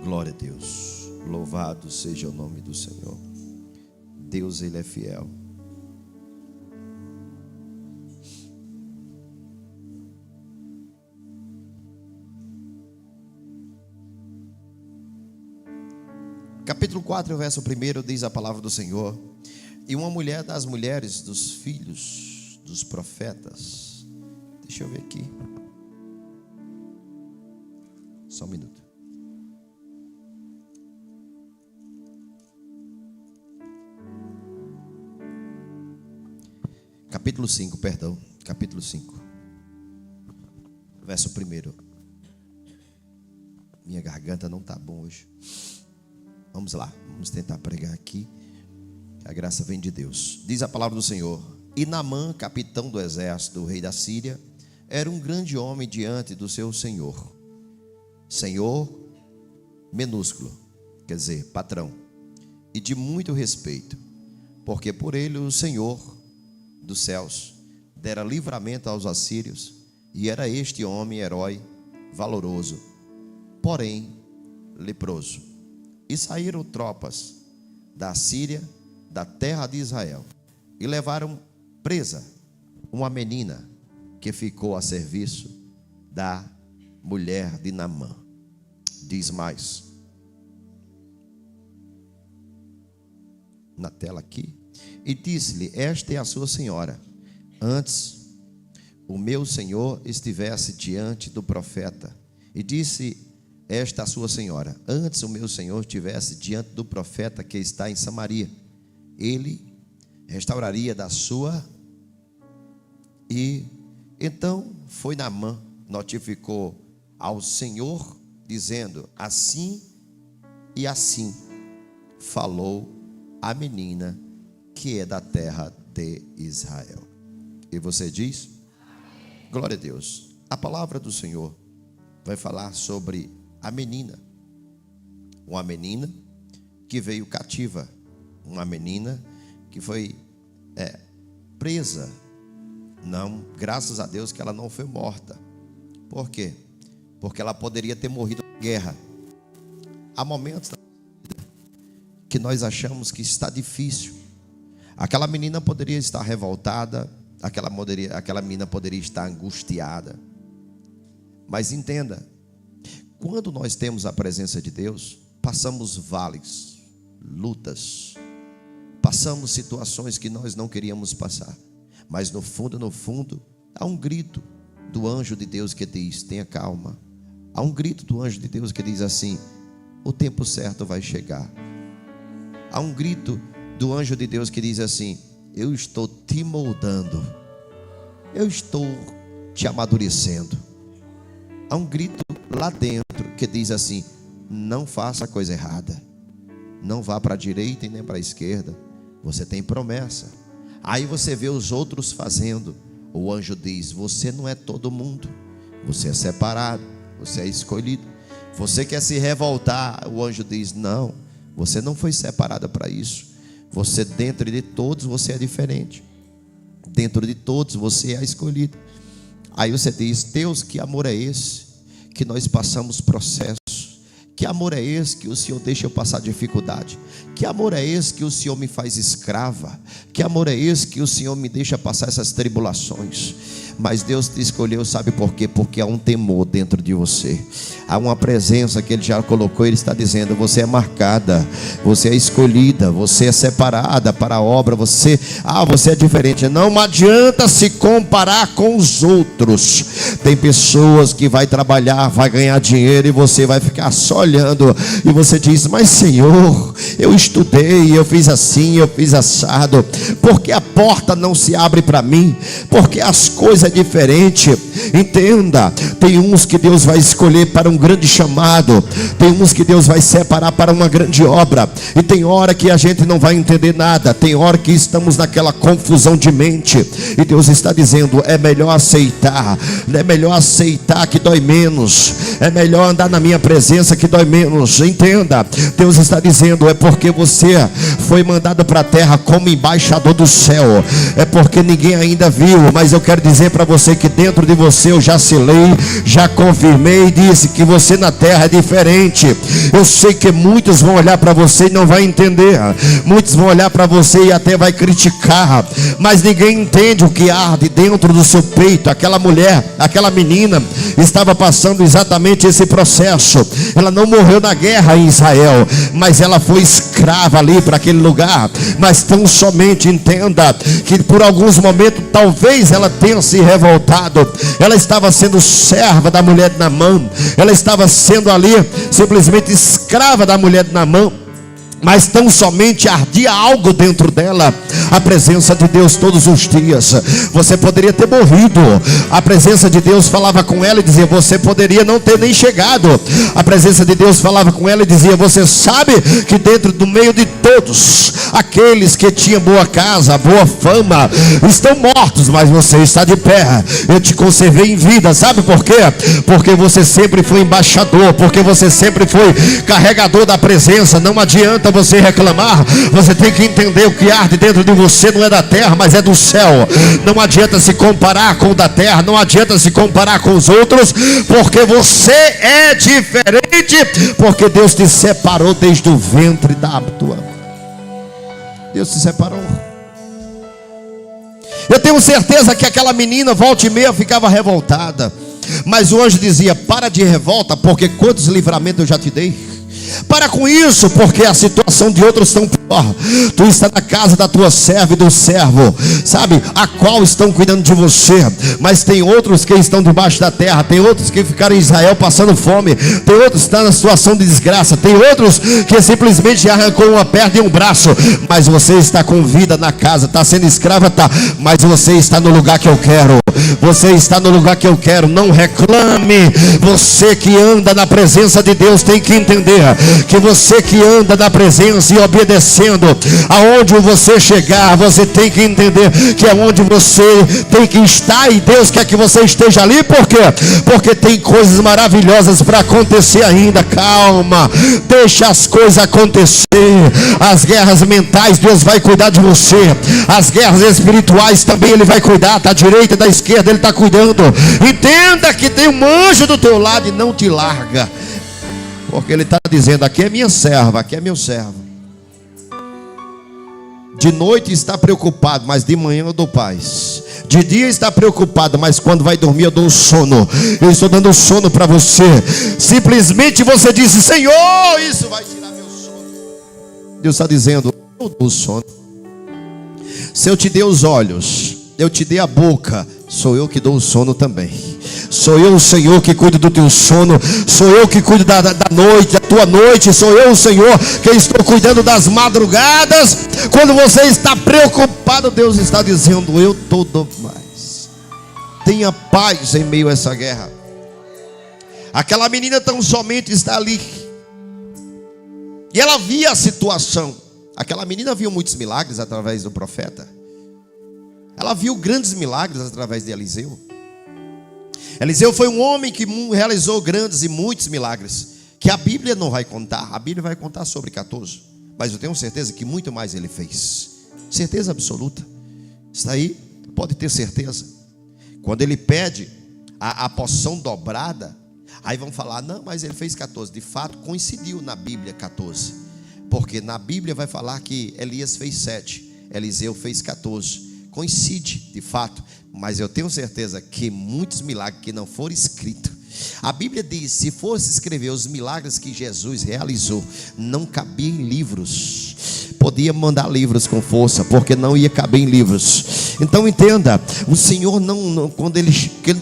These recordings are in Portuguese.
Glória a Deus. Louvado seja o nome do Senhor. Deus, Ele é fiel. Capítulo 4, verso 1, diz a palavra do Senhor: e uma mulher das mulheres dos filhos dos profetas. Deixa eu ver aqui. Só um minuto. Capítulo 5, perdão. Capítulo 5. Verso 1. Minha garganta não está bom hoje. Vamos lá, vamos tentar pregar aqui. A graça vem de Deus. Diz a palavra do Senhor: e Naamã, capitão do exército do rei da Síria, era um grande homem diante do seu senhor. Senhor minúsculo, quer dizer, patrão, e de muito respeito, porque por ele o Senhor dos céus dera livramento aos assírios, e era este homem herói, valoroso, porém leproso. E saíram tropas da Síria, da terra de Israel, e levaram presa uma menina que ficou a serviço da mulher de Naamã. Diz mais na tela aqui: e disse-lhe: esta é a sua senhora. Antes o meu senhor estivesse diante do profeta. E disse esta a sua senhora: antes o meu senhor estivesse diante do profeta que está em Samaria, ele restauraria da sua. E então foi Naamã, notificou ao Senhor, dizendo: assim e assim falou a menina que é da terra de Israel. E você diz? Amém. Glória a Deus. A palavra do Senhor vai falar sobre a menina. Uma menina que veio cativa. Uma menina que foi presa. Não, graças a Deus que ela não foi morta. Por quê? Porque ela poderia ter morrido na guerra. Há momentos da vida que nós achamos que está difícil. Aquela menina poderia estar revoltada, aquela menina poderia estar angustiada. Mas entenda, quando nós temos a presença de Deus, passamos vales, lutas, passamos situações que nós não queríamos passar. Mas no fundo, há um grito do anjo de Deus que diz: tenha calma. Há um grito do anjo de Deus que diz assim: o tempo certo vai chegar. Há um grito do anjo de Deus que diz assim: eu estou te moldando, eu estou te amadurecendo. Há um grito lá dentro que diz assim: não faça a coisa errada, não vá para a direita e nem para a esquerda, você tem promessa. Aí você vê os outros fazendo. O anjo diz: você não é todo mundo, você é separado, você é escolhido. Você quer se revoltar, o anjo diz: não, você não foi separado para isso. Você, dentro de todos, você é diferente. Dentro de todos, você é escolhido. Aí você diz: Deus, que amor é esse? Que nós passamos processos. Que amor é esse que o Senhor deixa eu passar dificuldade? Que amor é esse que o Senhor me faz escrava? Que amor é esse que o Senhor me deixa passar essas tribulações? Mas Deus te escolheu, sabe por quê? Porque há um temor dentro de você. Há uma presença que Ele já colocou. Ele está dizendo: você é marcada, você é escolhida, você é separada para a obra. Você é diferente. Não adianta se comparar com os outros. Tem pessoas que vai trabalhar, vai ganhar dinheiro, e você vai ficar só olhando. E você diz: mas Senhor, eu estudei, eu fiz assim, eu fiz assado. Porque a porta não se abre para mim? Porque as coisas é diferente. Entenda, tem uns que Deus vai escolher para um grande chamado, tem uns que Deus vai separar para uma grande obra, e tem hora que a gente não vai entender nada, tem hora que estamos naquela confusão de mente, e Deus está dizendo: é melhor aceitar, é melhor aceitar que dói menos, é melhor andar na minha presença que dói menos. Entenda, Deus está dizendo: é porque você foi mandado para a terra como embaixador do céu, é porque ninguém ainda viu, mas eu quero dizer para você que dentro de você eu já selei, já confirmei e disse que você na terra é diferente. Eu sei que muitos vão olhar para você e não vai entender. Muitos vão olhar para você e até vai criticar, mas ninguém entende o que arde dentro do seu peito. Aquela mulher, aquela menina estava passando exatamente esse processo. Ela não morreu na guerra em Israel, mas ela foi escrava ali para aquele lugar. Mas tão somente entenda que por alguns momentos talvez ela tenha se revoltado. Ela estava sendo serva da mulher de Naamã, ela estava sendo ali simplesmente escrava da mulher de Naamã, mas tão somente ardia algo dentro dela, a presença de Deus todos os dias. Você poderia ter morrido, a presença de Deus falava com ela e dizia: você poderia não ter nem chegado. A presença de Deus falava com ela e dizia: você sabe que dentro do meio de todos aqueles que tinham boa casa, boa fama, estão mortos, mas você está de pé. Eu te conservei em vida. Sabe por quê? Porque você sempre foi embaixador, porque você sempre foi carregador da presença. Não adianta você reclamar, você tem que entender: o que arde dentro de você não é da terra, mas é do céu. Não adianta se comparar com o da terra, não adianta se comparar com os outros, porque você é diferente, porque Deus te separou desde o ventre da tua. Deus te separou. Eu tenho certeza que aquela menina volta e meia ficava revoltada, mas o anjo dizia: para de revolta, porque quantos livramentos eu já te dei. Para com isso, porque a situação de outros estão pior. Tu está na casa da tua serva e do servo, sabe, a qual estão cuidando de você. Mas tem outros que estão debaixo da terra. Tem outros que ficaram em Israel passando fome. Tem outros que estão na situação de desgraça. Tem outros que simplesmente arrancou uma perna e um braço. Mas você está com vida na casa. Está sendo escrava, tá, mas você está no lugar que eu quero. Você está no lugar que eu quero. Não reclame. Você que anda na presença de Deus tem que entender que você que anda na presença e obedecendo, aonde você chegar, você tem que entender que é onde você tem que estar, e Deus quer que você esteja ali. Por quê? Porque tem coisas maravilhosas para acontecer ainda. Calma, deixa as coisas acontecer. As guerras mentais, Deus vai cuidar de você. As guerras espirituais também Ele vai cuidar. Da direita e da esquerda Ele está cuidando. Entenda que tem um anjo do teu lado e não te larga, porque Ele está dizendo: aqui é minha serva, aqui é meu servo. De noite está preocupado, mas de manhã eu dou paz. De dia está preocupado, mas quando vai dormir eu dou sono. Eu estou dando sono para você. Simplesmente você disse: Senhor, isso vai tirar meu sono. Deus está dizendo: eu dou sono. Se eu te dei os olhos, eu te dei a boca, sou eu que dou o sono também. Sou eu o Senhor que cuido do teu sono. Sou eu que cuido da noite, da tua noite. Sou eu o Senhor que estou cuidando das madrugadas. Quando você está preocupado, Deus está dizendo: eu todo mais. Tenha paz em meio a essa guerra. Aquela menina tão somente está ali, e ela via a situação. Aquela menina viu muitos milagres através do profeta. Ela viu grandes milagres através de Eliseu. Eliseu foi um homem que realizou grandes e muitos milagres, que a Bíblia não vai contar. A Bíblia vai contar sobre 14, mas eu tenho certeza que muito mais ele fez. Certeza absoluta. Isso aí pode ter certeza. Quando ele pede a porção dobrada, aí vão falar: não, mas ele fez 14. De fato coincidiu na Bíblia 14, porque na Bíblia vai falar que Elias fez 7, Eliseu fez 14. Coincide de fato, mas eu tenho certeza que muitos milagres que não foram escritos, a Bíblia diz: se fosse escrever os milagres que Jesus realizou, não cabia em livros. Podia mandar livros com força, porque não ia caber em livros. Então entenda, o Senhor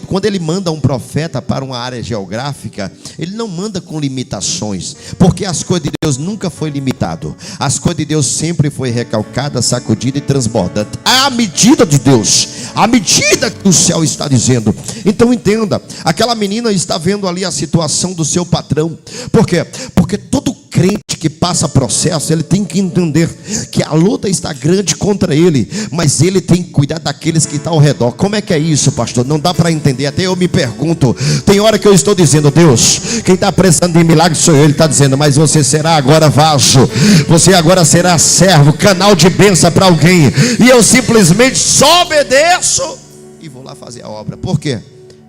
quando ele manda um profeta para uma área geográfica, Ele não manda com limitações, porque as coisas de Deus nunca foi limitado. As coisas de Deus sempre foi recalcada, sacudida e transbordante, à medida de Deus, à medida que o céu está dizendo. Então entenda, aquela menina está vendo ali a situação do seu patrão. Por quê? Porque todo crente que passa processo, ele tem que entender que a luta está grande contra ele, mas ele tem que cuidar daqueles que estão ao redor. Como é que é isso, pastor? Não dá para entender. Até eu me pergunto. Tem hora que eu estou dizendo: Deus, quem está precisando de milagre sou eu. Ele está dizendo: mas você será agora vaso, você agora será servo, canal de bênção para alguém. E eu simplesmente só obedeço e vou lá fazer a obra. Por quê?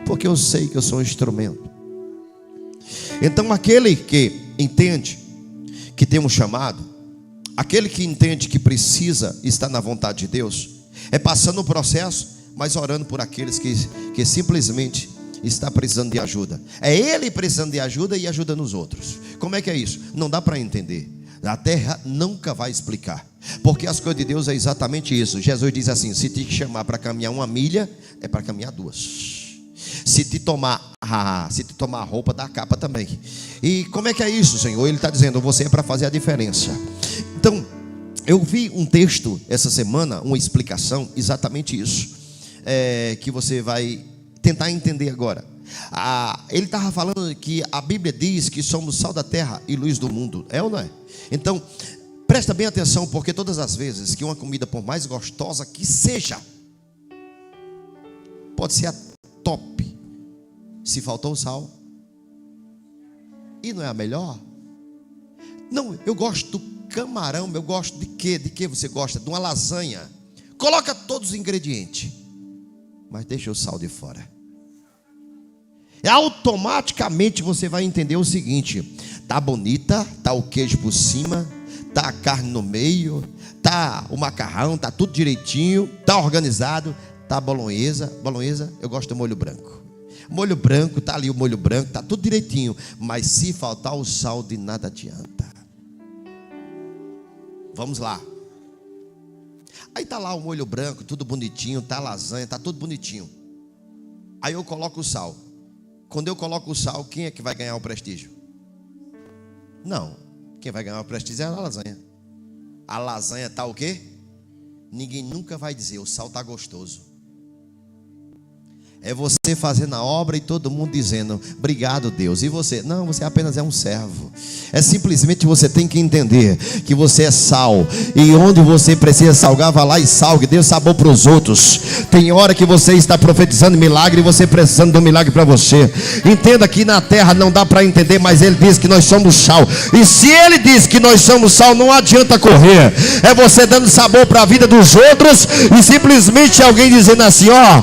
Porque eu sei que eu sou um instrumento. Então aquele que entende que tem um chamado, aquele que entende que precisa estar na vontade de Deus, é passando o processo, mas orando por aqueles que simplesmente está precisando de ajuda. É ele precisando de ajuda e ajuda nos outros. Como é que é isso? Não dá para entender. A terra nunca vai explicar, porque as coisas de Deus é exatamente isso. Jesus diz assim: se te chamar para caminhar 1 milha, é para caminhar 2. Se te tomar a roupa, dá a capa também. E como é que é isso, Senhor? Ele está dizendo: você é para fazer a diferença. Então, eu vi um texto essa semana, uma explicação, exatamente isso, que você vai tentar entender agora. Ele estava falando que a Bíblia diz que somos sal da terra e luz do mundo. É ou não é? Então, presta bem atenção, porque todas as vezes que uma comida, por mais gostosa que seja, pode ser a top, se faltou o sal, e não é a melhor. Não, eu gosto do camarão, eu gosto de quê? De que você gosta? De uma lasanha. Coloca todos os ingredientes, mas deixa o sal de fora. E automaticamente você vai entender o seguinte: tá bonita, tá o queijo por cima, tá a carne no meio, tá o macarrão, tá tudo direitinho, tá organizado, tá a bolonhesa, eu gosto do molho branco. Molho branco, tá ali o molho branco, tá tudo direitinho, mas se faltar o sal, de nada adianta. Vamos lá. Aí tá lá o molho branco, tudo bonitinho, tá a lasanha, tá tudo bonitinho. Aí eu coloco o sal. Quando eu coloco o sal, quem é que vai ganhar o prestígio? Não, quem vai ganhar o prestígio é a lasanha. A lasanha tá o quê? Ninguém nunca vai dizer: o sal tá gostoso. É você fazendo a obra e todo mundo dizendo: obrigado, Deus. E você? Não, você apenas é um servo. É simplesmente você tem que entender que você é sal, e onde você precisa salgar, vá lá e salgue. Dê sabor para os outros. Tem hora que você está profetizando milagre e você precisando de um milagre para você. Entenda que na terra não dá para entender, mas ele diz que nós somos sal. E se ele diz que nós somos sal, não adianta correr. É você dando sabor para a vida dos outros e simplesmente alguém dizendo assim: ó,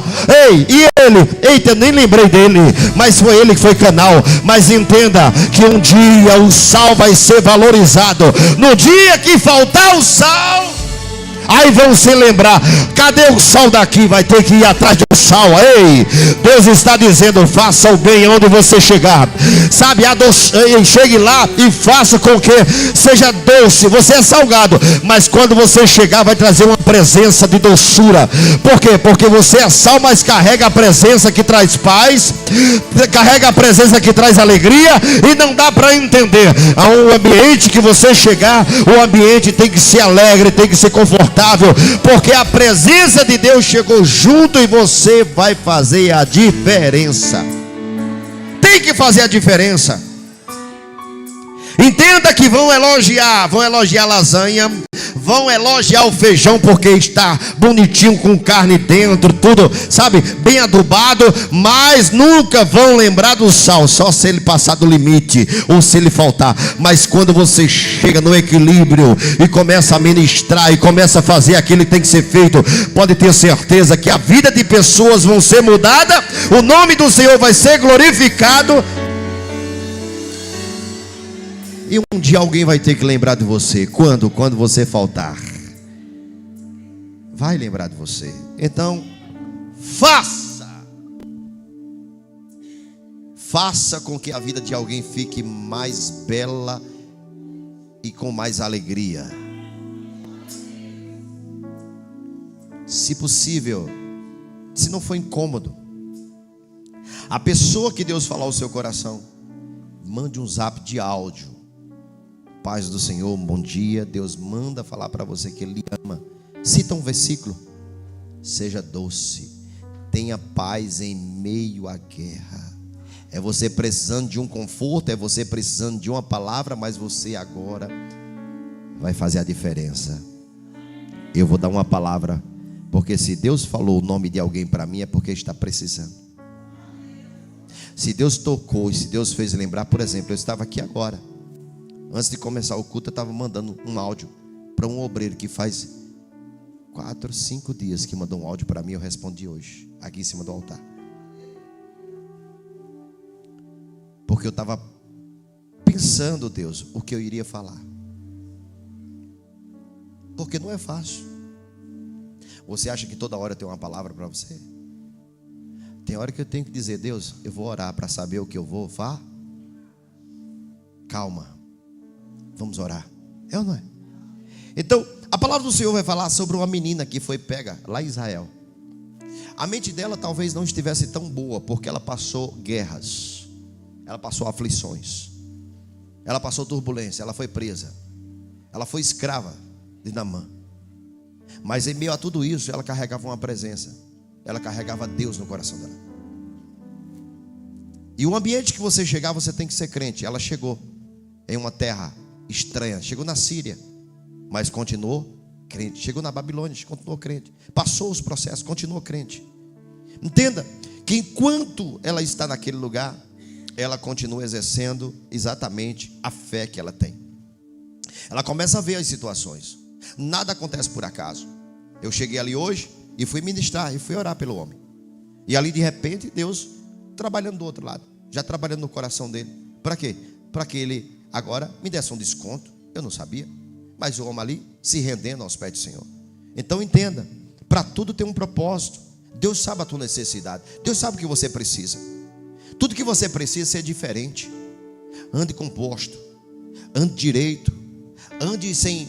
ei, e ele? Eita, eu nem lembrei dele, mas foi ele que foi canal. Mas entenda que um dia o sal vai ser valorizado. No dia que faltar o sal, aí vão se lembrar: cadê o sal daqui? Vai ter que ir atrás do sal. Ei, Deus está dizendo: faça o bem onde você chegar. Sabe, chegue lá e faça com que seja doce. Você é salgado, mas quando você chegar vai trazer uma presença de doçura. Por quê? Porque você é sal, mas carrega a presença que traz paz, carrega a presença que traz alegria. E não dá para entender. O ambiente que você chegar, o ambiente tem que ser alegre, tem que ser confortável, porque a presença de Deus chegou junto e você vai fazer a diferença. Tem que fazer a diferença. Entenda que vão elogiar a lasanha, vão elogiar o feijão porque está bonitinho, com carne dentro, tudo, sabe, bem adubado, mas nunca vão lembrar do sal, só se ele passar do limite ou se ele faltar. Mas quando você chega no equilíbrio e começa a ministrar e começa a fazer aquilo que tem que ser feito, pode ter certeza que a vida de pessoas vão ser mudada, o nome do Senhor vai ser glorificado. E um dia alguém vai ter que lembrar de você. Quando você faltar, vai lembrar de você. Então, faça com que a vida de alguém fique mais bela e com mais alegria. Se possível, se não for incômodo, a pessoa que Deus falar ao seu coração, mande um zap de áudio: paz do Senhor, bom dia. Deus manda falar para você que Ele ama. Cita um versículo: seja doce, tenha paz em meio à guerra. É você precisando de um conforto, é você precisando de uma palavra, mas você agora vai fazer a diferença. Eu vou dar uma palavra, porque se Deus falou o nome de alguém para mim, é porque está precisando. Se Deus tocou e se Deus fez lembrar, por exemplo, eu estava aqui agora, antes de começar o culto, eu estava mandando um áudio para um obreiro que faz 4, 5 dias que mandou um áudio para mim. Eu respondi hoje, aqui em cima do altar. Porque eu estava pensando, Deus, o que eu iria falar. Porque não é fácil. Você acha que toda hora tem uma palavra para você? Tem hora que eu tenho que dizer: Deus, eu vou orar para saber o que eu vou falar. Calma, vamos orar. É ou não é? Então, a palavra do Senhor vai falar sobre uma menina que foi pega lá em Israel. A mente dela talvez não estivesse tão boa, porque ela passou guerras, ela passou aflições, ela passou turbulência, ela foi presa, ela foi escrava de Naamã. Mas em meio a tudo isso, ela carregava uma presença, ela carregava Deus no coração dela. E o ambiente que você chegar, você tem que ser crente. Ela chegou em uma terra estranha, chegou na Síria, mas continuou crente. Chegou na Babilônia, continuou crente. Passou os processos, continuou crente. Entenda que enquanto ela está naquele lugar, ela continua exercendo exatamente a fé que ela tem. Ela começa a ver as situações. Nada acontece por acaso. Eu cheguei ali hoje e fui ministrar, e fui orar pelo homem. E ali de repente Deus trabalhando do outro lado, já trabalhando no coração dele. Para quê? Para que ele agora me desse um desconto. Eu não sabia, mas o homem ali se rendendo aos pés do Senhor. Então entenda, para tudo tem um propósito. Deus sabe a tua necessidade, Deus sabe o que você precisa. Tudo que você precisa é ser diferente. Ande composto, ande direito, ande sem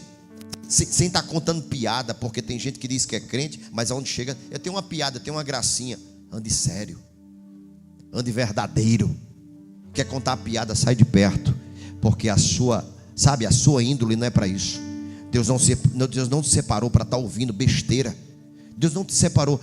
estar contando piada, porque tem gente que diz que é crente, mas aonde chega, eu tenho uma piada, eu tenho uma gracinha. Ande sério, ande verdadeiro. Quer contar piada, sai de perto, porque a sua índole não é para isso. Deus não te separou para estar ouvindo besteira. Deus não te separou.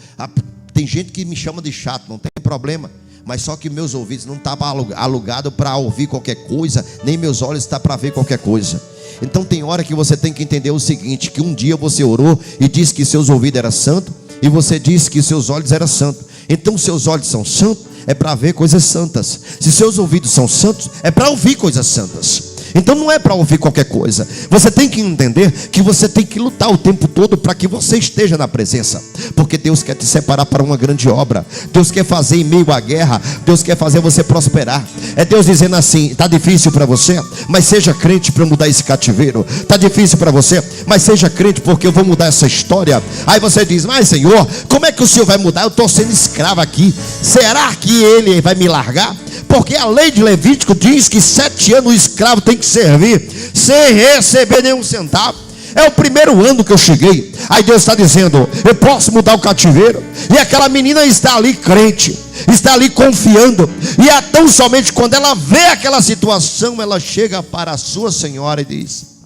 Tem gente que me chama de chato, não tem problema, mas só que meus ouvidos não estavam alugados para ouvir qualquer coisa, nem meus olhos estão para ver qualquer coisa. Então tem hora que você tem que entender o seguinte: que um dia você orou e disse que seus ouvidos eram santos, e você disse que seus olhos eram santos. Então seus olhos são santos, é para ver coisas santas. Se seus ouvidos são santos, é para ouvir coisas santas. Então não é para ouvir qualquer coisa. Você tem que entender que você tem que lutar o tempo todo para que você esteja na presença, porque Deus quer te separar para uma grande obra. Deus quer fazer em meio à guerra, Deus quer fazer você prosperar. É Deus dizendo assim: está difícil para você, mas seja crente para mudar esse cativeiro. Está difícil para você, mas seja crente, porque eu vou mudar essa história. Aí você diz: mas Senhor, como é que o Senhor vai mudar? Eu estou sendo escravo aqui, será que Ele vai me largar? Porque a lei de Levítico diz que 7 anos o escravo tem que servir sem receber nenhum centavo. É o primeiro ano que eu cheguei. Aí Deus está dizendo: eu posso mudar o cativeiro. E aquela menina está ali crente, está ali confiando. E é tão somente quando ela vê aquela situação, ela chega para a sua senhora e diz: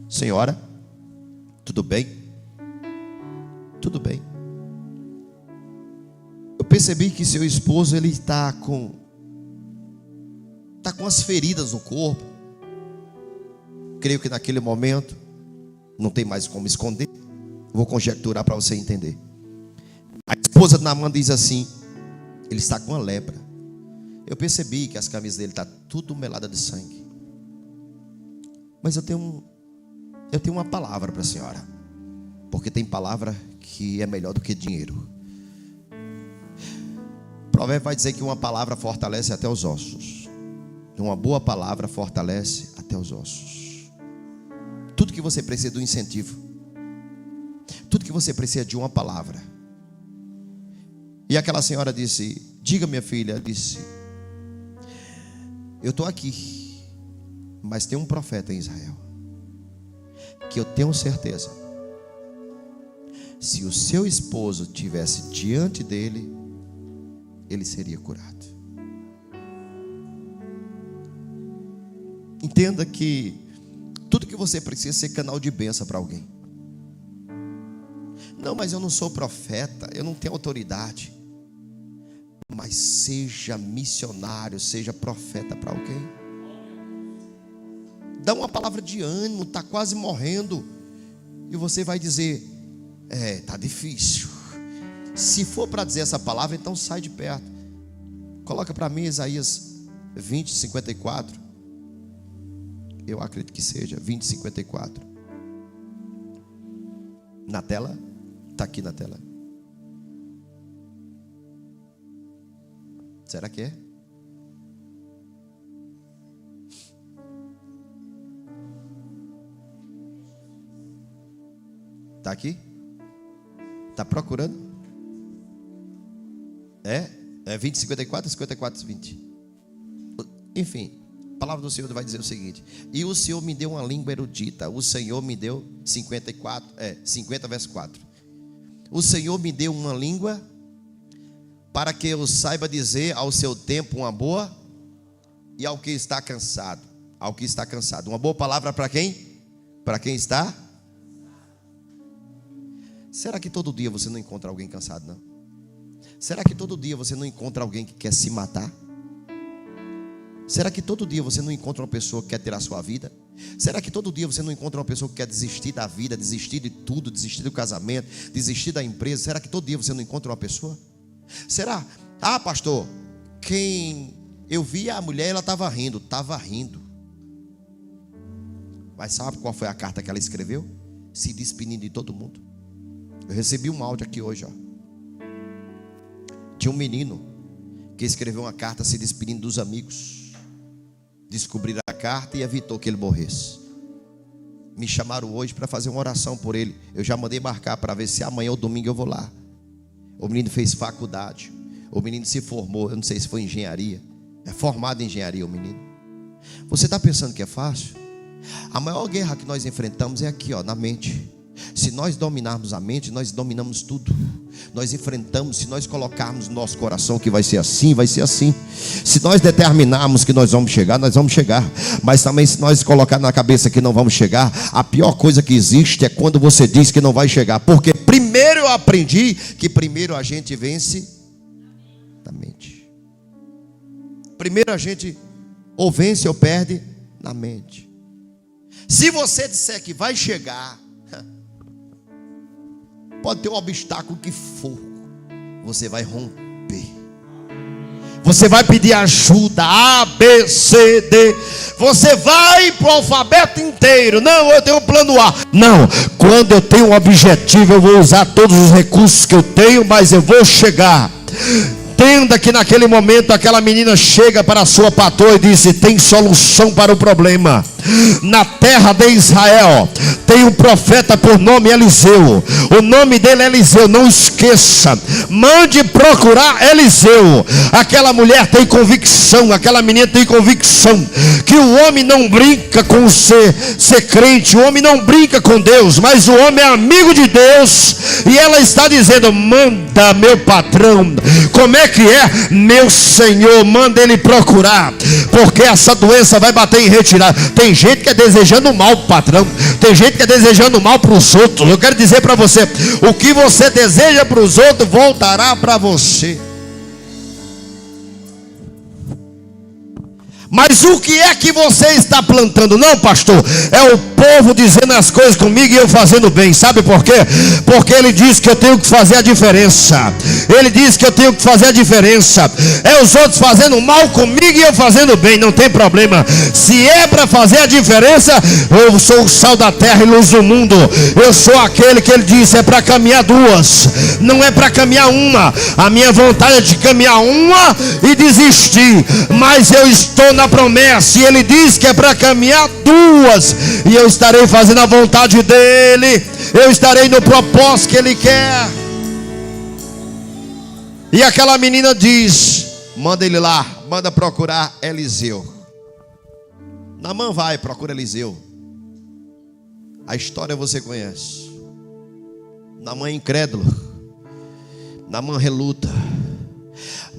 senhora, tudo bem? Tudo bem. Eu percebi que seu esposo, ele está com as feridas no corpo. Creio que naquele momento não tem mais como esconder. Vou conjecturar para você entender. A esposa de Naamã diz assim: ele está com a lepra. Eu percebi que as camisas dele estão tudo meladas de sangue. Mas eu tenho uma palavra para a senhora, porque tem palavra que é melhor do que dinheiro. O provérbio vai dizer que uma palavra fortalece até os ossos. Uma boa palavra fortalece até os ossos. Tudo que você precisa de um incentivo, tudo que você precisa de uma palavra. E aquela senhora disse: diga, minha filha. Ela disse: eu estou aqui, mas tem um profeta em Israel que eu tenho certeza, se o seu esposo estivesse diante dele, ele seria curado. Entenda que tudo que você precisa é ser canal de bênção para alguém. Não, mas eu não sou profeta, eu não tenho autoridade. Mas seja missionário, seja profeta para alguém. Dá uma palavra de ânimo, está quase morrendo, e você vai dizer: está difícil. Se for para dizer essa palavra, então sai de perto. Coloca para mim Isaías 20, 54. Eu acredito que seja 20:54. Na tela? Está aqui na tela. Será que é? Está aqui? Está procurando? É 20:54, 54:20. Enfim, a palavra do Senhor vai dizer o seguinte: e o Senhor me deu uma língua erudita. O Senhor me deu 50 verso 4. O Senhor me deu uma língua para que eu saiba dizer ao seu tempo uma boa e ao que está cansado. Ao que está cansado. Uma boa palavra para quem? Para quem está? Será que todo dia você não encontra alguém cansado, não? Será que todo dia você não encontra alguém que quer se matar? Será que todo dia você não encontra uma pessoa que quer tirar a sua vida? Será que todo dia você não encontra uma pessoa que quer desistir da vida, desistir de tudo, desistir do casamento, desistir da empresa? Será que todo dia você não encontra uma pessoa? Será? Ah, pastor, quem eu vi a mulher, ela estava rindo. Mas sabe qual foi a carta que ela escreveu? Se despedindo de todo mundo. Eu recebi um áudio aqui hoje, ó. Tinha um menino que escreveu uma carta se despedindo dos amigos. Descobriram a carta e evitou que ele morresse. Me chamaram hoje para fazer uma oração por ele. Eu já mandei marcar para ver se amanhã ou domingo eu vou lá. O menino fez faculdade. O menino se formou, eu não sei se foi engenharia. É formado em engenharia o menino. Você está pensando que é fácil? A maior guerra que nós enfrentamos é aqui, ó, na mente. Se nós dominarmos a mente, nós dominamos tudo. Nós enfrentamos, se nós colocarmos no nosso coração que vai ser assim, vai ser assim. Se nós determinarmos que nós vamos chegar, nós vamos chegar. Mas também se nós colocar na cabeça que não vamos chegar, a pior coisa que existe é quando você diz que não vai chegar. Porque primeiro eu aprendi que primeiro a gente vence na mente. Primeiro a gente ou vence ou perde na mente. Se você disser que vai chegar, pode ter um obstáculo que for, você vai romper. Você vai pedir ajuda, A, B, C, D. Você vai para o alfabeto inteiro. Não, eu tenho um plano A. Não, quando eu tenho um objetivo, eu vou usar todos os recursos que eu tenho, mas eu vou chegar. Entenda que naquele momento aquela menina chega para a sua patroa e diz: tem solução para o problema. Na terra de Israel tem um profeta por nome Eliseu. O nome dele é Eliseu, não esqueça. Mande procurar Eliseu. Aquela mulher tem convicção, aquela menina tem convicção que o homem não brinca com ser crente, o homem não brinca com Deus, mas o homem é amigo de Deus. E ela está dizendo: manda meu patrão. Como é que é? Meu Senhor, manda ele procurar, porque essa doença vai bater em retirada. Tem gente que é desejando mal para o patrão, tem gente que é desejando mal para os outros. Eu quero dizer para você: o que você deseja para os outros voltará para você. Mas o que é que você está plantando? Não, pastor, é o povo dizendo as coisas comigo e eu fazendo bem. Sabe por quê? Porque ele diz que eu tenho que fazer a diferença. Ele diz que eu tenho que fazer a diferença. É os outros fazendo mal comigo e eu fazendo bem. Não tem problema. Se é para fazer a diferença, eu sou o sal da terra e luz do mundo. Eu sou aquele que ele disse é para caminhar duas, não é para caminhar uma. A minha vontade é de caminhar uma e desistir, mas eu estou na promessa, e ele diz que é para caminhar duas, e eu estarei fazendo a vontade dele, eu estarei no propósito que ele quer. E aquela menina diz: manda ele lá, manda procurar Eliseu. Naamã vai, procura Eliseu. A história você conhece. Naamã é incrédulo, Naamã reluta.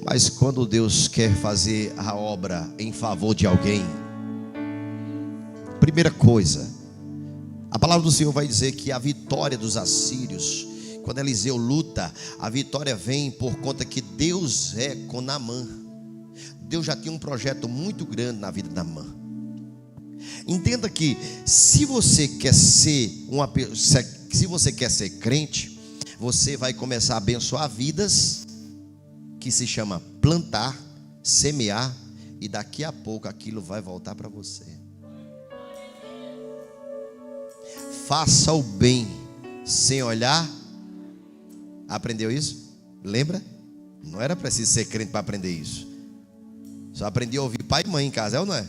Mas quando Deus quer fazer a obra em favor de alguém, primeira coisa, a palavra do Senhor vai dizer que a vitória dos assírios, quando Eliseu luta, a vitória vem por conta que Deus é com Naamã. Deus já tinha um projeto muito grande na vida de Naamã. Entenda que se você quer ser crente, você vai começar a abençoar vidas, que se chama plantar, semear, e daqui a pouco aquilo vai voltar para você. Faça o bem sem olhar Aprendeu isso? Lembra? Não era preciso ser crente para aprender isso. Só aprendi a ouvir pai e mãe em casa, é ou não é?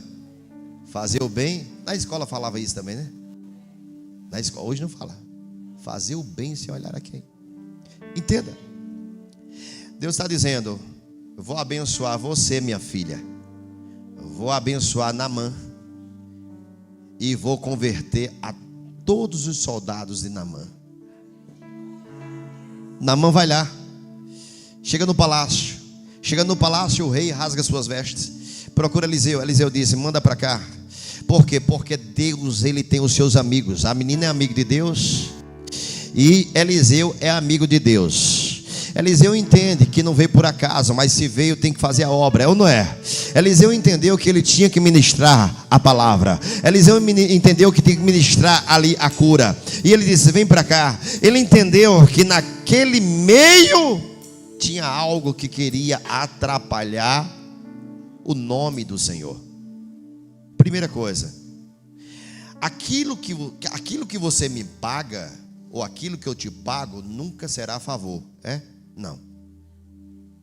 Fazer o bem. Na escola falava isso também, né? Na escola, hoje não fala. Fazer o bem sem olhar a quem. Entenda. Deus está dizendo: eu vou abençoar você, minha filha. Eu vou abençoar Naamã. E vou converter a todos os soldados de Naamã. Naamã vai lá. Chega no palácio. Chega no palácio, o rei rasga suas vestes. Procura Eliseu. Eliseu disse: manda para cá. Por quê? Porque Deus, ele tem os seus amigos. A menina é amiga de Deus e Eliseu é amigo de Deus. Eliseu entende que não veio por acaso, mas se veio tem que fazer a obra, é ou não é? Eliseu entendeu que ele tinha que ministrar a palavra. Eliseu entendeu que tinha que ministrar ali a cura. E ele disse: vem para cá. Ele entendeu que naquele meio tinha algo que queria atrapalhar o nome do Senhor. Primeira coisa, aquilo que você me paga, ou aquilo que eu te pago, nunca será a favor, é? Não.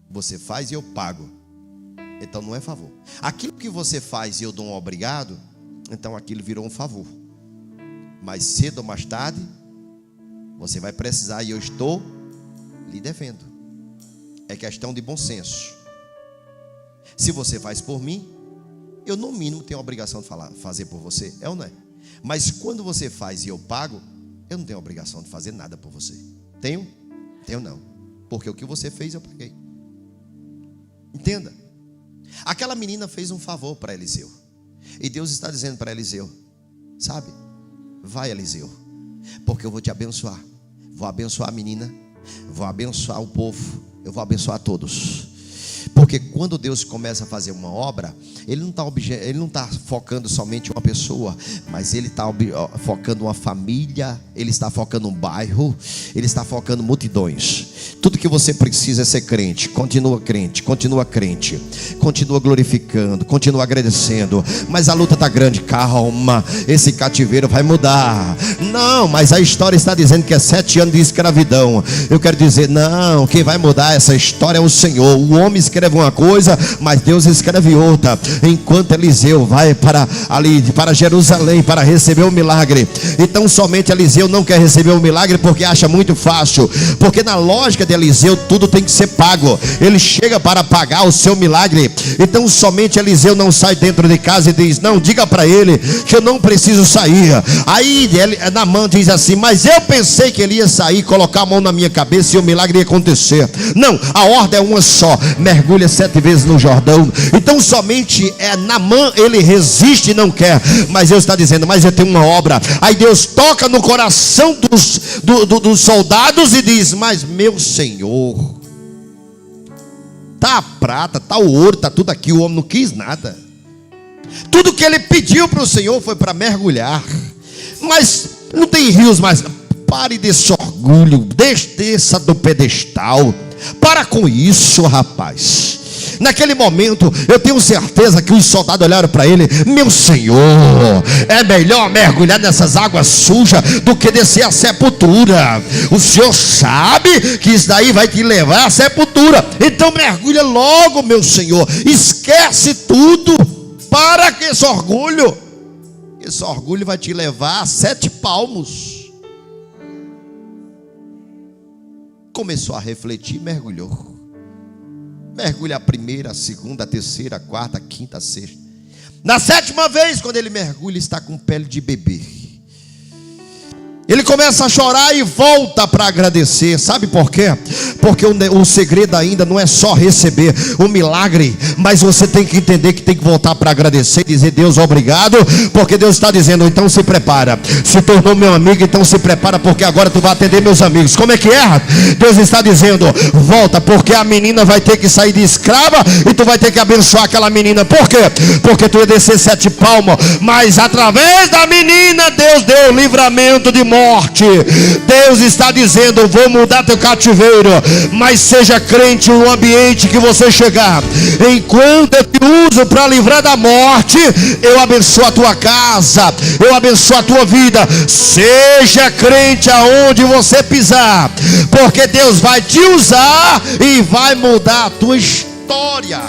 Você faz e eu pago, então não é favor. Aquilo que você faz e eu dou um obrigado, então aquilo virou um favor. Mais cedo ou mais tarde, você vai precisar e eu estou lhe devendo. É questão de bom senso. Se você faz por mim, eu no mínimo tenho a obrigação de fazer por você, é ou não é? Mas quando você faz e eu pago, eu não tenho a obrigação de fazer nada por você. Tenho? Tenho não. Porque o que você fez eu paguei. Entenda. Aquela menina fez um favor para Eliseu. E Deus está dizendo para Eliseu: sabe, vai Eliseu, porque eu vou te abençoar. Vou abençoar a menina, vou abençoar o povo, eu vou abençoar todos. Porque quando Deus começa a fazer uma obra, Ele não está focando somente uma pessoa, mas Ele está focando uma família, Ele está focando um bairro, Ele está focando multidões. Tudo que você precisa é ser crente, continua crente, continua glorificando, continua agradecendo. Mas a luta está grande, calma, esse cativeiro vai mudar. Não, mas a história está dizendo que é 7 anos de escravidão. Eu quero dizer, não, quem vai mudar essa história é o Senhor. O homem escreve uma coisa, mas Deus escreve outra. Enquanto Eliseu vai para Jerusalém para receber o milagre, então somente Eliseu não quer receber o milagre porque acha muito fácil. Porque na lógica de Eliseu tudo tem que ser pago. Ele chega para pagar o seu milagre. Então somente Eliseu não sai dentro de casa e diz: não, diga para ele que eu não preciso sair. Aí Naamã diz assim: mas eu pensei que ele ia sair, colocar a mão na minha cabeça e o milagre ia acontecer. Não, a ordem é uma só: mergulha 7 vezes no Jordão. Então somente Naamã, ele resiste e não quer, mas Deus está dizendo: mas eu tenho uma obra. Aí Deus toca no coração dos soldados e diz: mas meu Senhor, tá a prata, tá o ouro, tá tudo aqui. O homem não quis nada. Tudo que ele pediu para o Senhor foi para mergulhar. Mas não tem rios mais. Pare desse orgulho, desça do pedestal. Para com isso, rapaz. Naquele momento, eu tenho certeza que os soldados olharam para ele: meu Senhor, é melhor mergulhar nessas águas sujas do que descer à sepultura. O Senhor sabe que isso daí vai te levar à sepultura. Então mergulha logo, meu Senhor. Esquece tudo. Para com esse orgulho. Esse orgulho vai te levar a 7 palmos. Começou a refletir e mergulhou. Mergulha a primeira, a segunda, a terceira, a quarta, a quinta, a sexta. Na 7ª vez, quando ele mergulha, está com pele de bebê. Ele começa a chorar e volta para agradecer. Sabe por quê? Porque o segredo ainda não é só receber o milagre, mas você tem que entender que tem que voltar para agradecer e dizer: Deus, obrigado. Porque Deus está dizendo: então se prepara. Se tornou meu amigo, então se prepara, porque agora tu vai atender meus amigos. Como é que é? Deus está dizendo: volta, porque a menina vai ter que sair de escrava e tu vai ter que abençoar aquela menina. Por quê? Porque tu ia descer 7 palmos, mas através da menina Deus deu o livramento de morte morte. Deus está dizendo: eu vou mudar teu cativeiro, mas seja crente no ambiente que você chegar. Enquanto eu te uso para livrar da morte, eu abençoo a tua casa, eu abençoo a tua vida. Seja crente aonde você pisar, porque Deus vai te usar e vai mudar a tua história.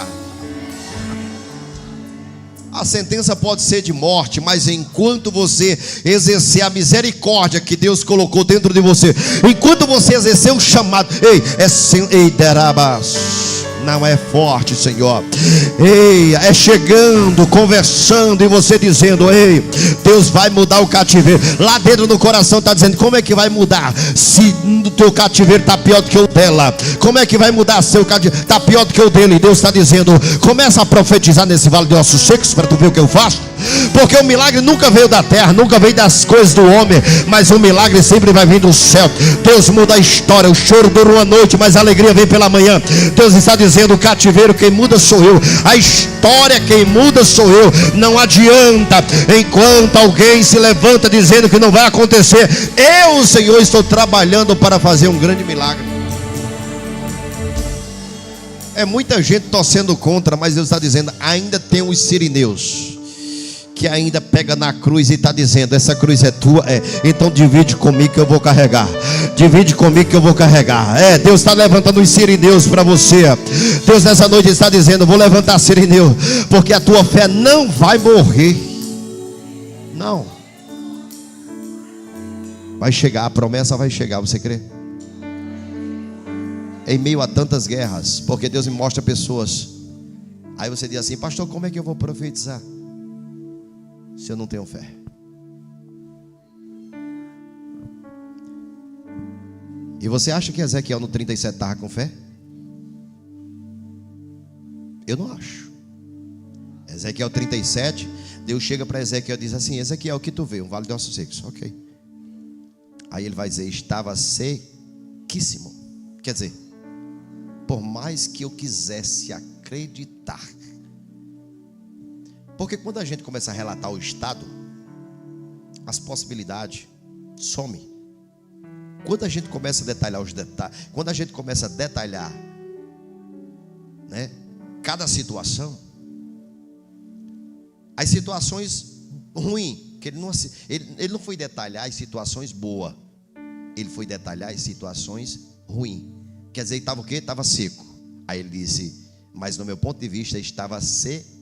A sentença pode ser de morte, mas enquanto você exercer a misericórdia que Deus colocou dentro de você, enquanto você exercer o chamado, não é forte, Senhor. Ei, é chegando, conversando, e você dizendo: ei, Deus vai mudar o cativeiro. Lá dentro do coração está dizendo: como é que vai mudar? Se o teu cativeiro está pior do que o dela, como é que vai mudar? Seu cativeiro está pior do que o dele. E Deus está dizendo: começa a profetizar nesse vale de ossos secos, para tu ver o que eu faço. Porque o milagre nunca veio da terra, nunca veio das coisas do homem, mas o milagre sempre vai vir do céu. Deus muda a história. O choro dura uma noite, mas a alegria vem pela manhã. Deus está dizendo: o cativeiro quem muda sou eu, a história quem muda sou eu. Não adianta, enquanto alguém se levanta dizendo que não vai acontecer, eu, o Senhor, estou trabalhando para fazer um grande milagre. É muita gente torcendo contra, mas Deus está dizendo: ainda tem os sirineus que ainda pega na cruz e está dizendo: essa cruz é tua, então divide comigo que eu vou carregar. Divide comigo que eu vou carregar. Deus está levantando os sirineus para você. Deus nessa noite está dizendo: vou levantar sirineu, porque a tua fé não vai morrer. Não. Vai chegar, a promessa vai chegar, você crê? Em meio a tantas guerras, porque Deus me mostra pessoas. Aí você diz assim: pastor, como é que eu vou profetizar se eu não tenho fé? E você acha que Ezequiel no 37 estava com fé? Eu não acho. Ezequiel 37, Deus chega para Ezequiel e diz assim: Ezequiel, o que tu vê? Um vale de ossos secos. Ok. Aí ele vai dizer: estava sequíssimo. Quer dizer, por mais que eu quisesse acreditar, porque quando a gente começa a relatar o estado, as possibilidades somem. Quando a gente começa a detalhar os detalhes, quando a gente começa a detalhar, né, cada situação, as situações ruins, que ele não foi detalhar as situações boas, ele foi detalhar as situações ruins. Quer dizer, estava o quê? Estava seco. Aí ele disse: mas no meu ponto de vista estava seco.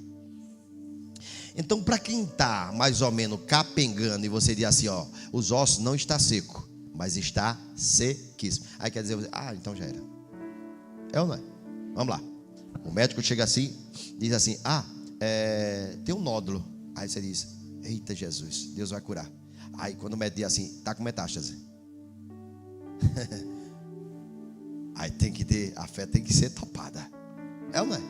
Então, para quem está mais ou menos capengando, e você diz assim: ó, os ossos não estão secos, mas está sequíssimo. Aí quer dizer: ah, então já era. É ou não é? Vamos lá. O médico chega assim, diz assim: ah, tem um nódulo. Aí você diz: eita Jesus, Deus vai curar. Aí quando o médico diz assim: está com metástase. Aí tem que ter, a fé tem que ser topada. É ou não é?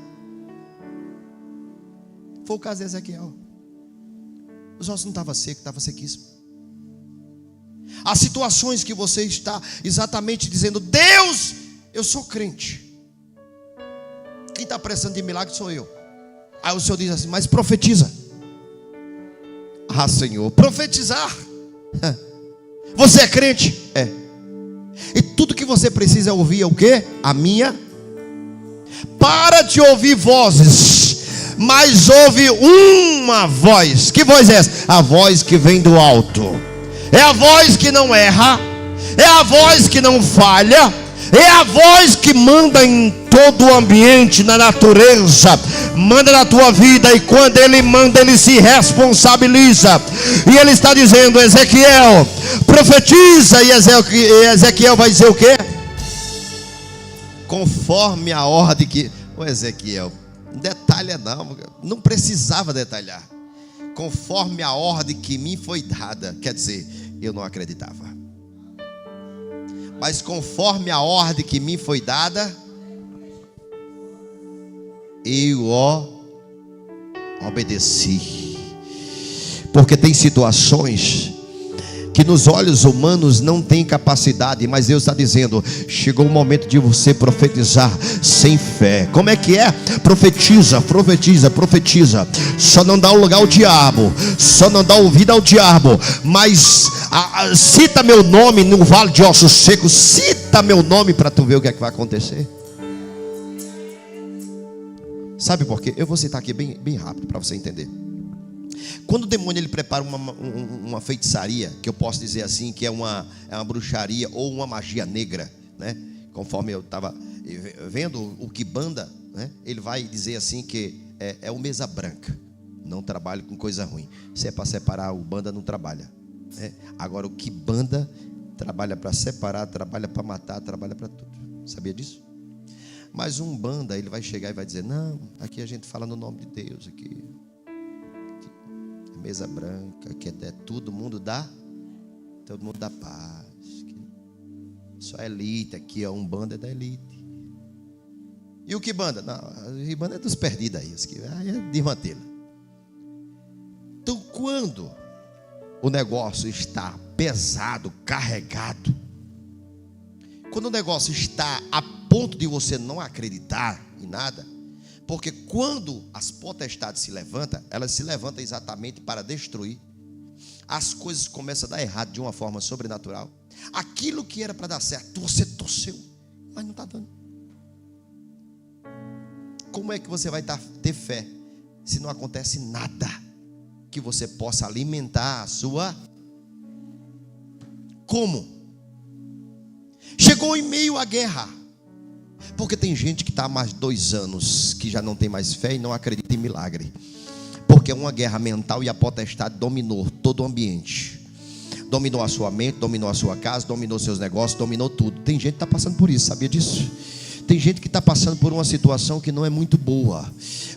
Foi o caso de Ezequiel. Os ossos não estavam secos, estavam sequíssimos. Há situações que você está exatamente dizendo: Deus, eu sou crente. Quem está precisando de milagre sou eu. Aí o Senhor diz assim: mas profetiza. Ah, Senhor, profetizar. Você é crente? É. E tudo que você precisa ouvir é o quê? A minha. Para de ouvir vozes, mas ouve uma voz. Que voz é essa? A voz que vem do alto. É a voz que não erra, é a voz que não falha, é a voz que manda em todo o ambiente, na natureza, manda na tua vida. E quando ele manda, ele se responsabiliza. E ele está dizendo: Ezequiel, profetiza. E Ezequiel vai dizer o quê? Conforme a ordem que... Ô Ezequiel, não detalha não precisava detalhar. Conforme a ordem que me foi dada. Quer dizer, eu não acreditava, mas conforme a ordem que me foi dada, eu obedeci. Porque tem situações que nos olhos humanos não tem capacidade, mas Deus está dizendo: chegou o momento de você profetizar sem fé. Como é que é? Profetiza, profetiza, profetiza. Só não dá o lugar ao diabo, só não dá ouvido ao diabo, mas Cita meu nome no vale de ossos secos. Cita meu nome para tu ver o que é que vai acontecer. Sabe por quê? Eu vou citar aqui bem rápido para você entender. Quando o demônio ele prepara uma feitiçaria, que eu posso dizer assim, que é uma bruxaria ou uma magia negra, né? Conforme eu estava vendo o Kibanda, né? Ele vai dizer assim que é o mesa branca. Não trabalha com coisa ruim. Se é para separar, o banda não trabalha, né? Agora o Kibanda trabalha para separar, trabalha para matar, trabalha para tudo. Sabia disso? Mas um banda ele vai chegar e vai dizer: não, aqui a gente fala no nome de Deus aqui. Mesa branca, que é todo mundo da paz. Só elite aqui, ó, um banda é da elite. E o que banda? Não, a banda é dos perdidos aí, aí é de mantê-la. Então, quando o negócio está pesado, carregado, quando o negócio está a ponto de você não acreditar em nada, porque quando as potestades se levantam, elas se levantam exatamente para destruir. As coisas começam a dar errado de uma forma sobrenatural. Aquilo que era para dar certo, você torceu, mas não está dando. Como é que você vai ter fé se não acontece nada que você possa alimentar a sua? Como? Chegou em meio à guerra. Porque tem gente que está há mais de 2 anos que já não tem mais fé e não acredita em milagre. Porque é uma guerra mental e a potestade dominou todo o ambiente. Dominou a sua mente, dominou a sua casa, dominou seus negócios, dominou tudo. Tem gente que está passando por isso, sabia disso? Tem gente que está passando por uma situação que não é muito boa,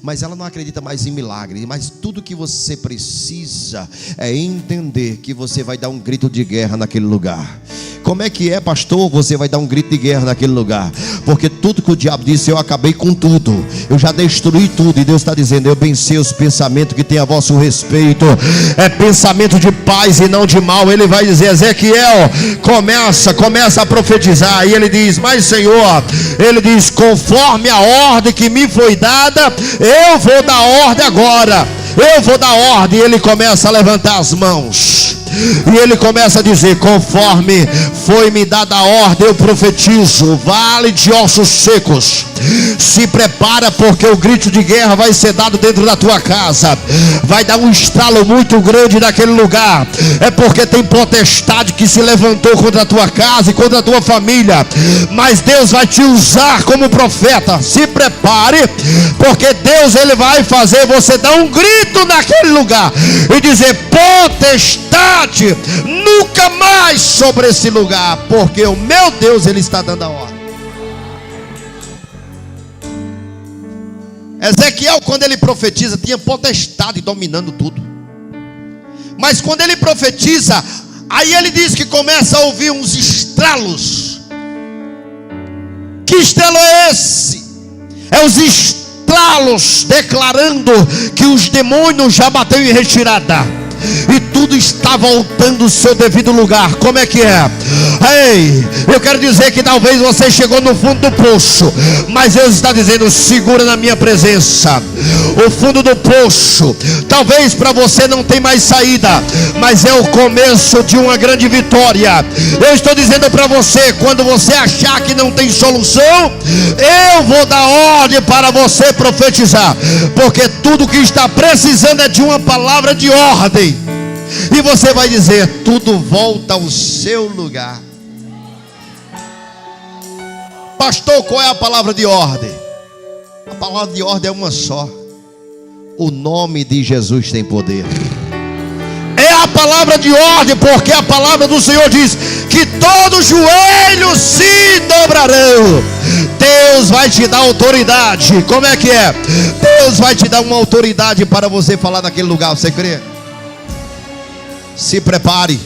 mas ela não acredita mais em milagre. Mas tudo que você precisa é entender que você vai dar um grito de guerra naquele lugar. Como é que é, pastor? Você vai dar um grito de guerra naquele lugar. Porque tudo que o diabo disse, eu acabei com tudo. Eu já destruí tudo. E Deus está dizendo: eu venci os pensamentos que tem a vosso respeito. É pensamento de paz e não de mal. Ele vai dizer: Ezequiel, começa a profetizar. E ele diz: mas Senhor, ele diz: conforme a ordem que me foi dada, eu vou dar ordem agora. Eu vou dar ordem. E ele começa a levantar as mãos. E ele começa a dizer: conforme foi-me dada a ordem, eu profetizo, vale de ossos secos, se prepara, porque o grito de guerra vai ser dado dentro da tua casa. Vai dar um estralo muito grande naquele lugar. É porque tem potestade que se levantou contra a tua casa e contra a tua família. Mas Deus vai te usar como profeta. Se prepare, porque Deus ele vai fazer você dar um grito naquele lugar e dizer: potestade, nunca mais sobre esse lugar, porque o meu Deus ele está dando a ordem. Ezequiel, quando ele profetiza, tinha potestade dominando tudo. Mas quando ele profetiza, aí ele diz que começa a ouvir uns estralos. Que estralo é esse? É os estralos declarando que os demônios já bateram em retirada e tudo está voltando ao seu devido lugar. Como é que é? Ei, eu quero dizer que talvez você chegou no fundo do poço, mas Deus está dizendo: segura na minha presença. O fundo do poço, talvez para você não tem mais saída, mas é o começo de uma grande vitória. Eu estou dizendo para você: quando você achar que não tem solução, eu vou dar ordem para você profetizar, porque tudo que está precisando é de uma palavra de ordem. E você vai dizer: tudo volta ao seu lugar. Pastor, qual é a palavra de ordem? A palavra de ordem é uma só: o nome de Jesus tem poder. É a palavra de ordem, porque a palavra do Senhor diz que todos os joelhos se dobrarão. Deus vai te dar autoridade. Como é que é? Deus vai te dar uma autoridade para você falar naquele lugar. Você crê? Se prepare,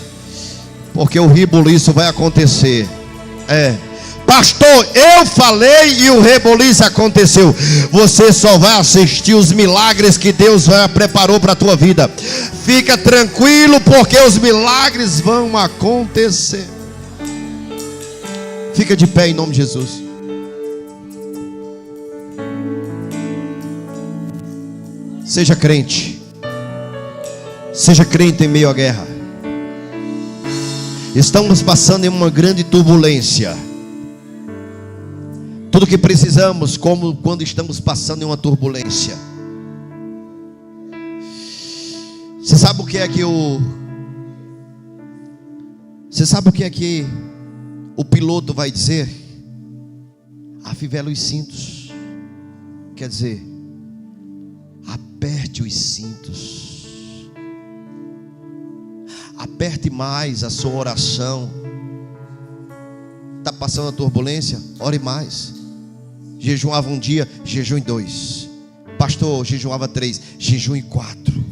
porque o rebuliço vai acontecer. Pastor, eu falei e o rebuliço aconteceu. Você só vai assistir os milagres que Deus preparou para a tua vida. Fica tranquilo, porque os milagres vão acontecer. Fica de pé em nome de Jesus. Seja crente. Seja crente em meio à guerra. Estamos passando em uma grande turbulência. Tudo que precisamos, como quando estamos passando em uma turbulência. Você sabe o que é que o piloto vai dizer? Afivela os cintos. Quer dizer, aperte os cintos. Aperte mais a sua oração. Está passando a turbulência? Ore mais. Jejuava um dia, jejum em 2. Pastor, jejuava 3, jejum em 4.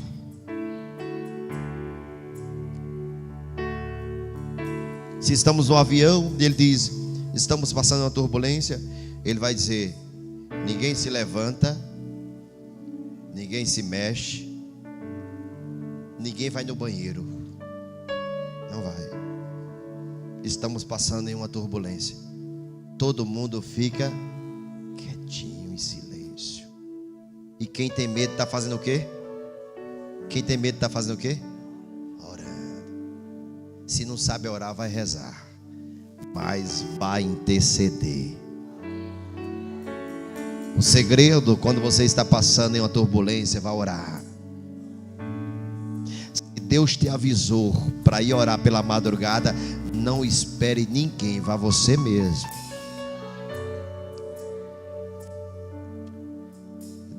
Se estamos no avião, ele diz: estamos passando uma turbulência. Ele vai dizer: ninguém se levanta, ninguém se mexe, ninguém vai no banheiro. Não vai. Estamos passando em uma turbulência. Todo mundo fica quietinho, em silêncio. E quem tem medo está fazendo o quê? Quem tem medo está fazendo o quê? Orando. Se não sabe orar, vai rezar, mas vai interceder. O segredo, quando você está passando em uma turbulência, vai orar. Se Deus te avisou para ir orar pela madrugada, não espere ninguém, vá você mesmo.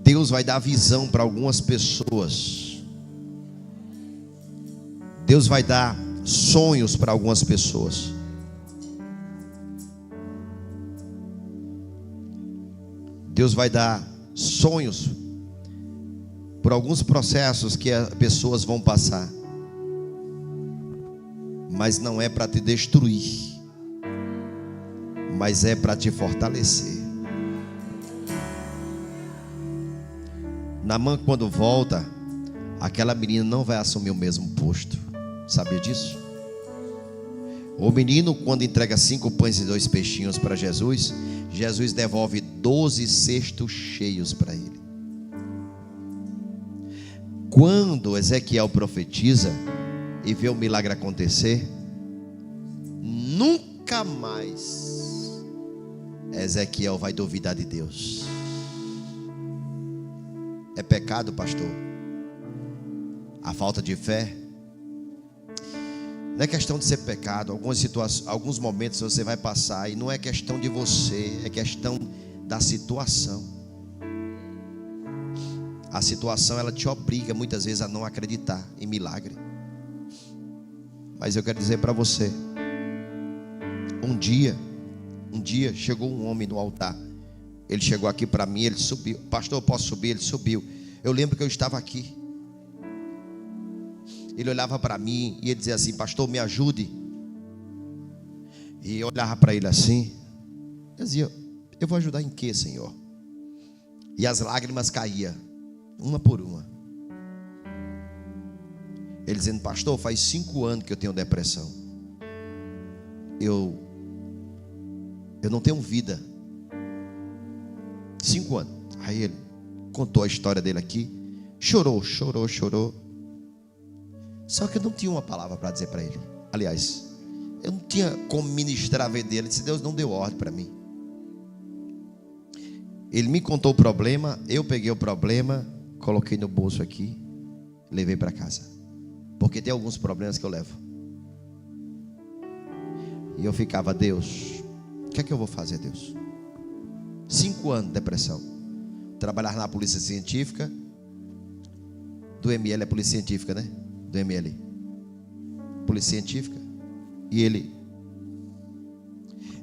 Deus vai dar visão para algumas pessoas. Deus vai dar sonhos para algumas pessoas. Deus vai dar sonhos por alguns processos que as pessoas vão passar. Mas não é para te destruir, mas é para te fortalecer. Naamã, quando volta, aquela menina não vai assumir o mesmo posto. Sabia disso? O menino, quando entrega 5 pães e 2 peixinhos para Jesus, Jesus devolve 12 cestos cheios para ele. Quando Ezequiel profetiza e vê o milagre acontecer, nunca mais Ezequiel vai duvidar de Deus. É pecado, pastor? A falta de fé? Não é questão de ser pecado. Algumas situações, alguns momentos você vai passar e não é questão de você, é questão da situação. A situação, ela te obriga muitas vezes a não acreditar em milagre. Mas eu quero dizer para você, um dia chegou um homem no altar. Ele chegou aqui para mim, ele subiu. Pastor, eu posso subir? Ele subiu. Eu lembro que eu estava aqui. Ele olhava para mim e ele dizia assim: pastor, me ajude. E eu olhava para ele assim. Eu dizia: eu vou ajudar em quê, Senhor? E as lágrimas caíam, uma por uma. Ele dizendo: pastor, faz 5 anos que eu tenho depressão. Eu não tenho vida. 5 anos. Aí ele contou a história dele aqui. Chorou. Só que eu não tinha uma palavra para dizer para ele. Aliás, eu não tinha como ministrar a vida dele. Se Deus não deu ordem para mim. Ele me contou o problema. Eu peguei o problema, coloquei no bolso aqui, levei para casa. Porque tem alguns problemas que eu levo. E eu ficava: Deus, o que é que eu vou fazer, Deus? 5 anos de depressão. Trabalhar na polícia científica. Do ML é polícia científica, né? Do ML, polícia científica. E ele: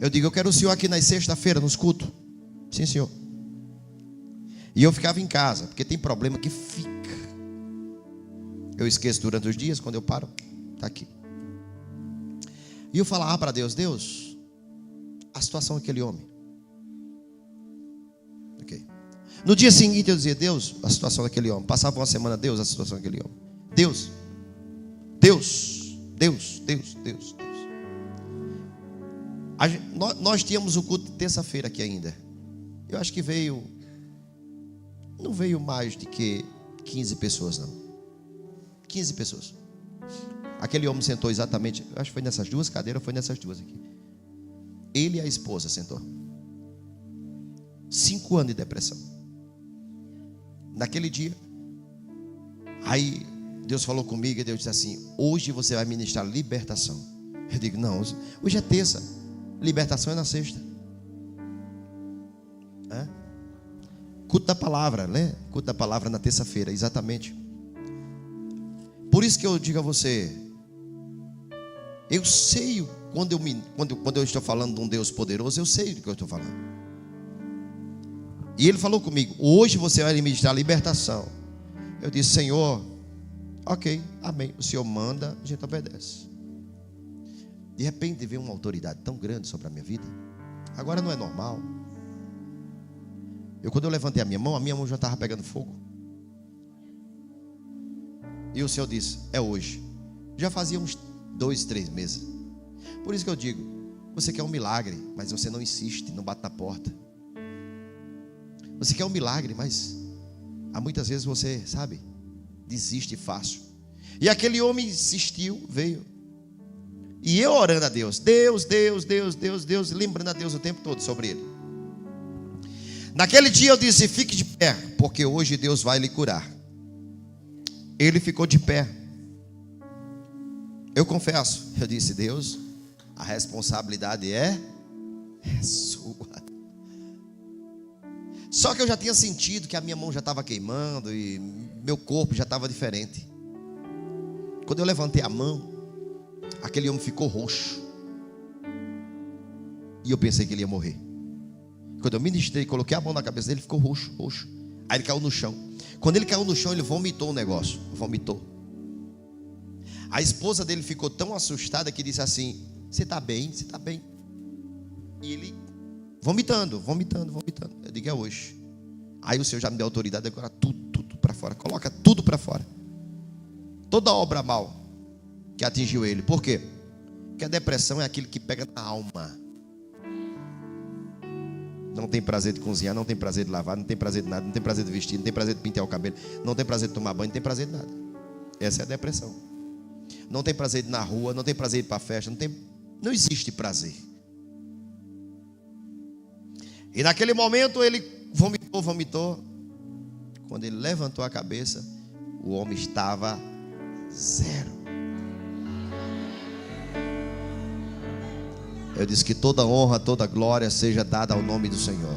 eu digo, eu quero o senhor aqui nas sexta-feira, nos cultos. Sim, senhor. E eu ficava em casa, porque tem problema que fica. Eu esqueço durante os dias, quando eu paro, está aqui. E eu falava para Deus: Deus, a situação daquele homem. Ok. No dia seguinte eu dizia: Deus, a situação daquele homem. Passava uma semana: Deus, a situação daquele homem. Deus. Nós tínhamos o culto de terça-feira aqui ainda. Eu acho que não veio mais de que 15 pessoas, não. 15 pessoas. Aquele homem sentou exatamente, acho que foi nessas duas cadeiras, foi nessas duas aqui. Ele e a esposa sentou. 5 anos de depressão. Naquele dia, aí Deus falou comigo e Deus disse assim: hoje você vai ministrar libertação. Eu digo: não, hoje é terça, libertação é na sexta. Culto da palavra, né? Culto da palavra na terça-feira, exatamente. Por isso que eu digo a você, eu sei quando eu estou falando de um Deus poderoso, eu sei do que eu estou falando. E ele falou comigo: hoje você vai ministrar libertação. Eu disse: Senhor, ok, amém. O Senhor manda, a gente obedece. De repente veio uma autoridade tão grande sobre a minha vida. Agora não é normal. Quando eu levantei a minha mão já estava pegando fogo. E o Senhor disse: é hoje. Já fazia uns 2, 3 meses. Por isso que eu digo, você quer um milagre, mas você não insiste, não bate na porta. Você quer um milagre, mas há muitas vezes você, sabe, desiste fácil. E aquele homem insistiu, veio. E eu orando a Deus, Deus, lembrando a Deus o tempo todo sobre ele. Naquele dia eu disse: fique de pé, porque hoje Deus vai lhe curar. Ele ficou de pé. Eu confesso, eu disse: Deus, a responsabilidade é sua. Só que eu já tinha sentido que a minha mão já estava queimando e meu corpo já estava diferente. Quando eu levantei a mão, aquele homem ficou roxo. E eu pensei que ele ia morrer. Quando eu ministrei, coloquei a mão na cabeça dele, ele ficou roxo. Aí ele caiu no chão. Quando ele caiu no chão, ele vomitou o negócio. Vomitou. A esposa dele ficou tão assustada que disse assim: você está bem? Você está bem? E ele vomitando. Eu digo: é hoje. Aí o Senhor já me deu autoridade, agora tudo para fora. Coloca tudo para fora. Toda obra mal que atingiu ele. Por quê? Porque a depressão é aquilo que pega na alma. Não tem prazer de cozinhar, não tem prazer de lavar, não tem prazer de nada, não tem prazer de vestir, não tem prazer de pintar o cabelo, não tem prazer de tomar banho, não tem prazer de nada. Essa é a depressão. Não tem prazer de ir na rua, não tem prazer de ir para a festa, não existe prazer. E naquele momento ele vomitou. Quando ele levantou a cabeça, o homem estava zero. Eu disse que toda honra, toda glória seja dada ao nome do Senhor.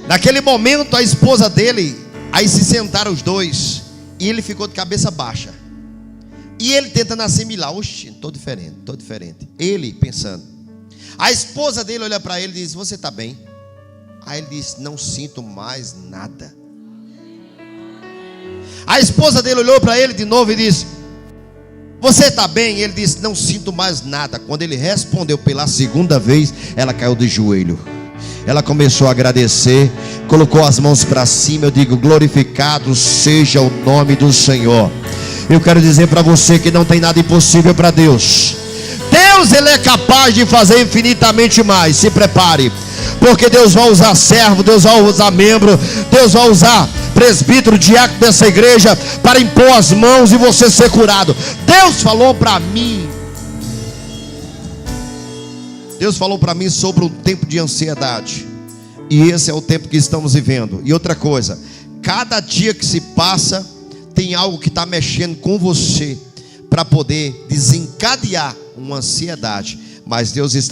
Naquele momento a esposa dele, aí se sentaram os dois, e ele ficou de cabeça baixa. E ele tentando assimilar: oxe, estou diferente. Ele pensando. A esposa dele olha para ele e diz: você está bem? Aí ele disse: não sinto mais nada. A esposa dele olhou para ele de novo e disse: você está bem? Ele disse: não sinto mais nada. Quando ele respondeu pela segunda vez, ela caiu de joelho. Ela começou a agradecer, colocou as mãos para cima. Eu digo: glorificado seja o nome do Senhor. Eu quero dizer para você que não tem nada impossível para Deus. Deus, Ele é capaz de fazer infinitamente mais. Se prepare, porque Deus vai usar servo, Deus vai usar membro, Deus vai usar presbítero, diácono dessa igreja para impor as mãos e você ser curado. Deus falou para mim sobre um tempo de ansiedade, e esse é o tempo que estamos vivendo. E outra coisa, cada dia que se passa tem algo que está mexendo com você para poder desencadear uma ansiedade, mas Deus está